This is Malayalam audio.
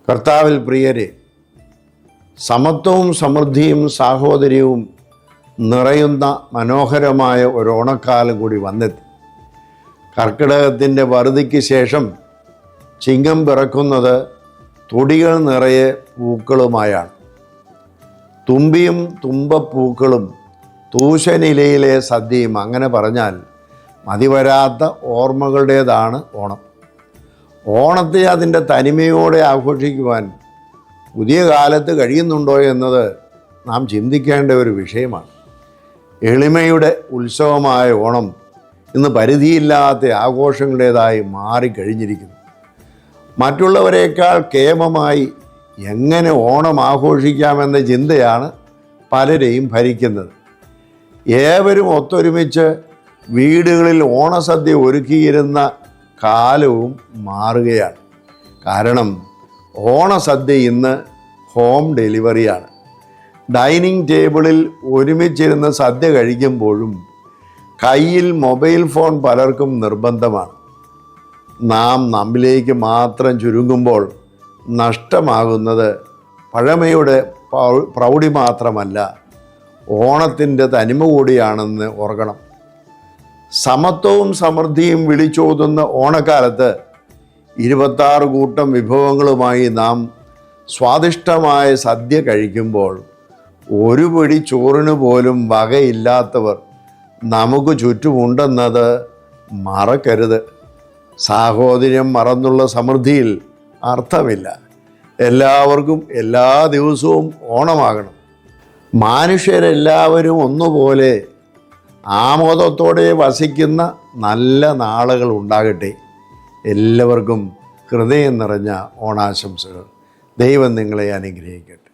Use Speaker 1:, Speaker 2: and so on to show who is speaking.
Speaker 1: കർത്താവിൽ പ്രിയരെ, സമത്വവും സമൃദ്ധിയും സാഹോദര്യവും നിറയുന്ന മനോഹരമായ ഒരു ഓണക്കാലം കൂടി വന്നെത്തി. കർക്കിടകത്തിൻ്റെ വറുതിക്ക് ശേഷം ചിങ്ങം പിറക്കുന്നത് തൊടികൾ നിറയെ പൂക്കളുമായാണ്. തുമ്പിയും തുമ്പപ്പൂക്കളും തൂശനിലയിലെ സദ്യയും, അങ്ങനെ പറഞ്ഞാൽ മതിവരാത്ത ഓർമ്മകളുടേതാണ് ഓണം. ഓണത്തെ അതിൻ്റെ തനിമയോടെ ആഘോഷിക്കുവാൻ പുതിയ കാലത്ത് കഴിയുന്നുണ്ടോ എന്നത് നാം ചിന്തിക്കേണ്ട ഒരു വിഷയമാണ്. എളിമയുടെ ഉത്സവമായ ഓണം ഇന്ന് പരിധിയില്ലാത്ത ആഘോഷങ്ങളുടേതായി മാറിക്കഴിഞ്ഞിരിക്കുന്നു. മറ്റുള്ളവരെക്കാൾ കേമമായി എങ്ങനെ ഓണം ആഘോഷിക്കാമെന്ന ചിന്തയാണ് പലരെയും ഭരിക്കുന്നത്. ഏവരും ഒത്തൊരുമിച്ച് വീടുകളിൽ ഓണസദ്യ ഒരുക്കിയിരുന്ന കാലവും മാറുകയാണ്. കാരണം ഓണസദ്യ ഇന്ന് ഹോം ഡെലിവറിയാണ്. ഡൈനിങ് ടേബിളിൽ ഒരുമിച്ചിരുന്ന് സദ്യ കഴിക്കുമ്പോഴും കയ്യിൽ മൊബൈൽ ഫോൺ പലർക്കും നിർബന്ധമാണ്. നാം നമ്മിലേക്ക് മാത്രം ചുരുങ്ങുമ്പോൾ നഷ്ടമാകുന്നത് പഴമയുടെ പ്രൗഢി മാത്രമല്ല, ഓണത്തിൻ്റെ തനിമ കൂടിയാണെന്ന് ഓർക്കണം. സമത്വവും സമൃദ്ധിയും വിളിച്ചോതുന്ന ഓണക്കാലത്ത് 26 കൂട്ടം വിഭവങ്ങളുമായി നാം സ്വാദിഷ്ടമായ സദ്യ കഴിക്കുമ്പോൾ ഒരു പിടി ചോറിന് പോലും വകയില്ലാത്തവർ നമുക്ക് ചുറ്റുമുണ്ടെന്നത് മറക്കരുത്. സാഹോദര്യം മറന്നുള്ള സമൃദ്ധിയിൽ അർത്ഥമില്ല. എല്ലാവർക്കും എല്ലാ ദിവസവും ഓണമാകണം. മനുഷ്യരെല്ലാവരും ഒന്നുപോലെ ആമോദത്തോടെ വസിക്കുന്ന നല്ല നാളുകൾ ഉണ്ടാകട്ടെ. എല്ലാവർക്കും ഹൃദയം നിറഞ്ഞ ഓണാശംസകൾ. ദൈവം നിങ്ങളെ അനുഗ്രഹിക്കട്ടെ.